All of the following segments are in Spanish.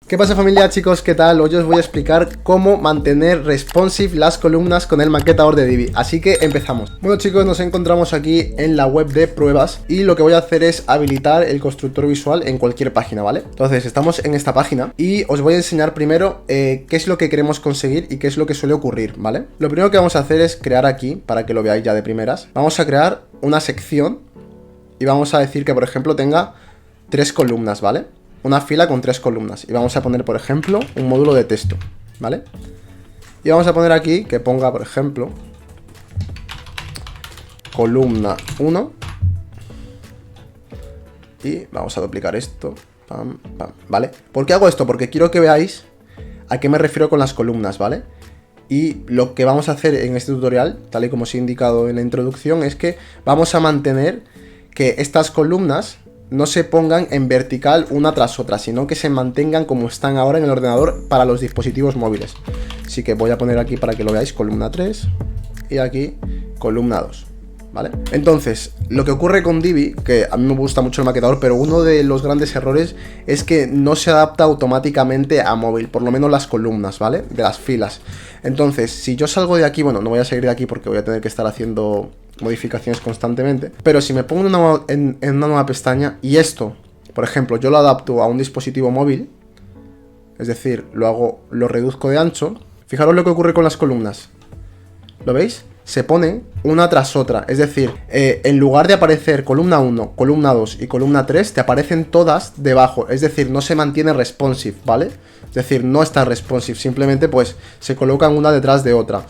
¿Qué pasa, familia? Chicos, ¿qué tal? Hoy os voy a explicar cómo mantener responsive las columnas con el maquetador de Divi. Así que empezamos. Bueno, chicos, nos encontramos aquí en la web de pruebas y lo que voy a hacer es habilitar el constructor visual en cualquier página, ¿vale? Entonces, estamos en esta página y os voy a enseñar primero qué es lo que queremos conseguir y qué es lo que suele ocurrir, ¿vale? Lo primero que vamos a hacer es crear aquí, para que lo veáis ya de primeras. Vamos a crear una sección y vamos a decir que, por ejemplo, tenga 3 columnas, ¿vale? Una fila con 3 columnas. Y vamos a poner, por ejemplo, un módulo de texto, ¿vale? Y vamos a poner aquí que ponga, por ejemplo, columna 1. Y vamos a duplicar esto. Pam, pam, ¿vale? ¿Por qué hago esto? Porque quiero que veáis a qué me refiero con las columnas, ¿vale? Y lo que vamos a hacer en este tutorial, tal y como os he indicado en la introducción, es que vamos a mantener que estas columnas no se pongan en vertical una tras otra, sino que se mantengan como están ahora en el ordenador para los dispositivos móviles. Así que voy a poner aquí para que lo veáis columna 3 y aquí columna 2, ¿vale? Entonces, lo que ocurre con Divi, que a mí me gusta mucho el maquetador, pero uno de los grandes errores es que no se adapta automáticamente a móvil, por lo menos las columnas, ¿vale? De las filas. Entonces, si yo salgo de aquí, bueno, no voy a salir de aquí porque voy a tener que estar haciendo modificaciones constantemente, pero si me pongo en una nueva pestaña y esto, por ejemplo, yo lo adapto a un dispositivo móvil, es decir, lo reduzco de ancho, fijaros lo que ocurre con las columnas, ¿lo veis? Se ponen una tras otra, es decir, en lugar de aparecer columna 1, columna 2 y columna 3, te aparecen todas debajo, es decir, no se mantiene responsive, ¿vale? Es decir, no está responsive, simplemente pues se colocan una detrás de otra.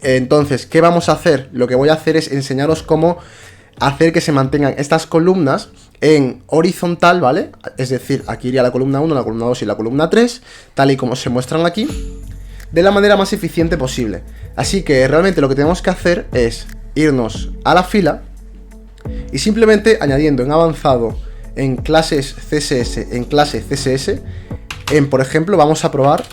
Entonces, ¿qué vamos a hacer? Lo que voy a hacer es enseñaros cómo hacer que se mantengan estas columnas en horizontal, ¿vale? Es decir, aquí iría la columna 1, la columna 2 y la columna 3, tal y como se muestran aquí, de la manera más eficiente posible. Así que realmente lo que tenemos que hacer es irnos a la fila y simplemente añadiendo en avanzado, en clases CSS, en clase CSS, por ejemplo, vamos a probar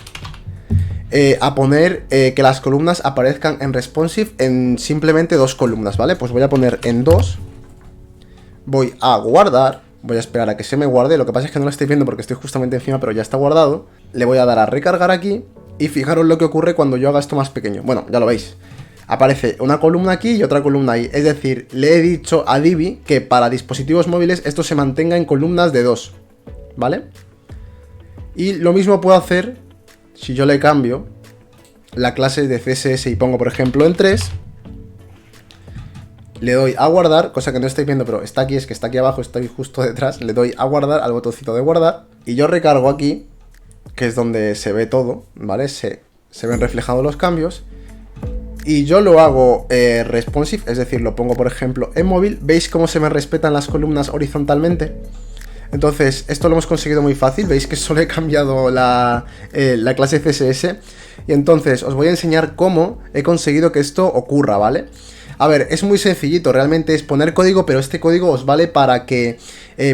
a poner que las columnas aparezcan en responsive en simplemente 2 columnas, ¿vale? Pues voy a poner en 2, voy a guardar, voy a esperar a que se me guarde, lo que pasa es que no lo estoy viendo porque estoy justamente encima, pero ya está guardado. Le voy a dar a recargar aquí y fijaros lo que ocurre cuando yo haga esto más pequeño. Bueno, ya lo veis, aparece una columna aquí y otra columna ahí, es decir, le he dicho a Divi que para dispositivos móviles esto se mantenga en columnas de 2, ¿vale? Y lo mismo puedo hacer si yo le cambio la clase de CSS y pongo, por ejemplo, en 3, le doy a guardar, cosa que no estáis viendo, pero está aquí, es que está aquí abajo, estoy justo detrás, le doy a guardar, al botoncito de guardar, y yo recargo aquí, que es donde se ve todo, ¿vale? Se ven reflejados los cambios, y yo lo hago responsive, es decir, lo pongo, por ejemplo, en móvil. ¿Veis cómo se me respetan las columnas horizontalmente? Entonces, esto lo hemos conseguido muy fácil, veis que solo he cambiado la clase CSS. Y entonces os voy a enseñar cómo he conseguido que esto ocurra, ¿vale? A ver, es muy sencillito, realmente es poner código, pero este código os vale para que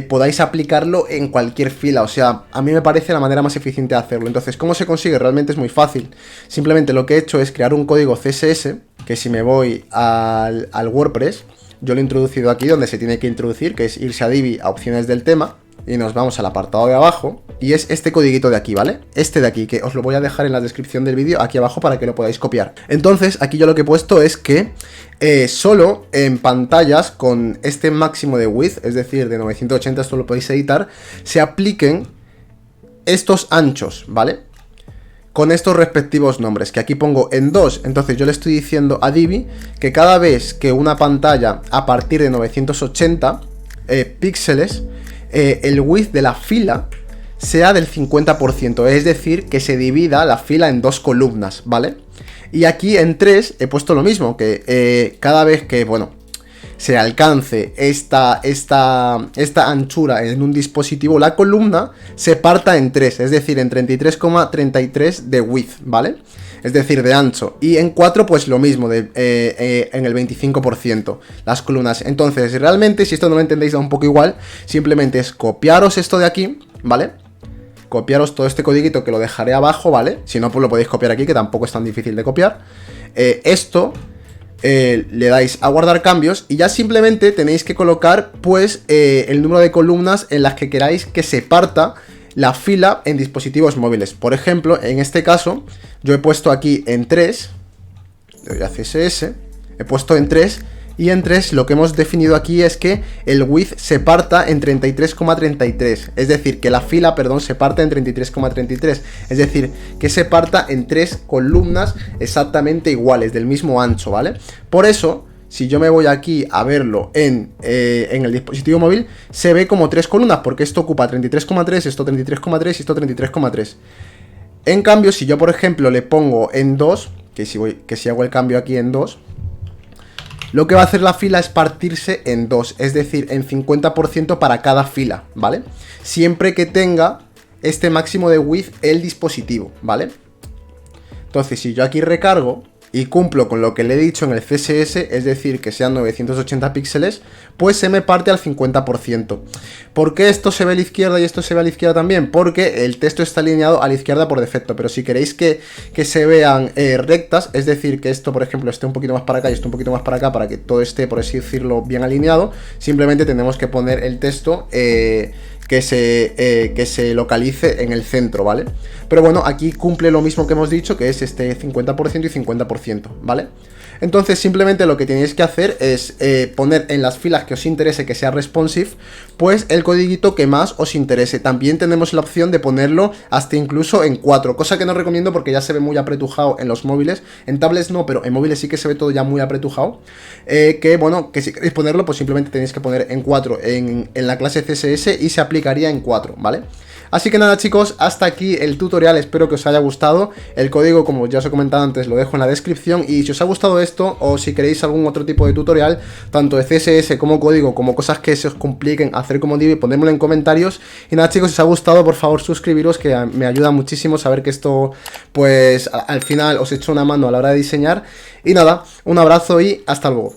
podáis aplicarlo en cualquier fila. O sea, a mí me parece la manera más eficiente de hacerlo. Entonces, ¿cómo se consigue? Realmente es muy fácil. Simplemente lo que he hecho es crear un código CSS, que si me voy al WordPress, yo lo he introducido aquí donde se tiene que introducir, que es irse a Divi, a opciones del tema, y nos vamos al apartado de abajo, y es este codiguito de aquí, ¿vale? Este de aquí, que os lo voy a dejar en la descripción del vídeo aquí abajo para que lo podáis copiar. Entonces, aquí yo lo que he puesto es que solo en pantallas con este máximo de width, es decir, de 980, esto lo podéis editar, se apliquen estos anchos, ¿vale? Con estos respectivos nombres, que aquí pongo en 2, entonces yo le estoy diciendo a Divi que cada vez que una pantalla a partir de 980 píxeles, el width de la fila sea del 50%, es decir, que se divida la fila en 2 columnas, ¿vale? Y aquí en 3 he puesto lo mismo, que cada vez que, bueno, se alcance esta anchura en un dispositivo, la columna se parta en 3, es decir, en 33,33 de width, ¿vale? Es decir, de ancho. Y en 4 pues lo mismo, en el 25% las columnas. Entonces, realmente, si esto no lo entendéis, da un poco igual, simplemente es copiaros esto de aquí, ¿vale? Copiaros todo este codiguito que lo dejaré abajo, ¿vale? Si no, pues lo podéis copiar aquí, que tampoco es tan difícil de copiar. Le dais a guardar cambios y ya simplemente tenéis que colocar pues el número de columnas en las que queráis que se parta la fila en dispositivos móviles. Por ejemplo, en este caso, yo he puesto aquí en 3, le doy a CSS, he puesto en 3, y en 3 lo que hemos definido aquí es que el width se parta en 33,33, es decir, que la fila, perdón, se parta en 33,33, es decir, que se parta en 3 columnas exactamente iguales, del mismo ancho, ¿vale? Por eso, si yo me voy aquí a verlo en el dispositivo móvil, se ve como 3 columnas, porque esto ocupa 33,3, esto 33,3 y esto 33,3. En cambio, si yo, por ejemplo, le pongo en 2, que si hago el cambio aquí en 2, lo que va a hacer la fila es partirse en 2, es decir, en 50% para cada fila, ¿vale? Siempre que tenga este máximo de width el dispositivo, ¿vale? Entonces, si yo aquí recargo y cumplo con lo que le he dicho en el CSS, es decir, que sean 980 píxeles, pues se me parte al 50%. ¿Por qué esto se ve a la izquierda y esto se ve a la izquierda también? Porque el texto está alineado a la izquierda por defecto, pero si queréis que se vean rectas, es decir, que esto, por ejemplo, esté un poquito más para acá y esto un poquito más para acá, para que todo esté, por así decirlo, bien alineado, simplemente tenemos que poner el texto que se localice en el centro, ¿vale? Pero bueno, aquí cumple lo mismo que hemos dicho, que es este 50% y 50%, ¿vale? Entonces simplemente lo que tenéis que hacer es poner en las filas que os interese que sea responsive, pues el codiguito que más os interese. También tenemos la opción de ponerlo hasta incluso en 4, cosa que no recomiendo porque ya se ve muy apretujado en los móviles. En tablets no, pero en móviles sí que se ve todo ya muy apretujado. Que bueno, que si queréis ponerlo, pues simplemente tenéis que poner en 4 en la clase CSS y se aplicaría en 4, ¿vale? Así que nada, chicos, hasta aquí el tutorial, espero que os haya gustado. El código, como ya os he comentado antes, lo dejo en la descripción. Y si os ha gustado esto, o si queréis algún otro tipo de tutorial, tanto de CSS como código, como cosas que se os compliquen hacer como Divi, ponedmelo en comentarios. Y nada, chicos, si os ha gustado, por favor suscribiros, que me ayuda muchísimo saber que esto, pues al final os echo una mano a la hora de diseñar. Y nada, un abrazo y hasta luego.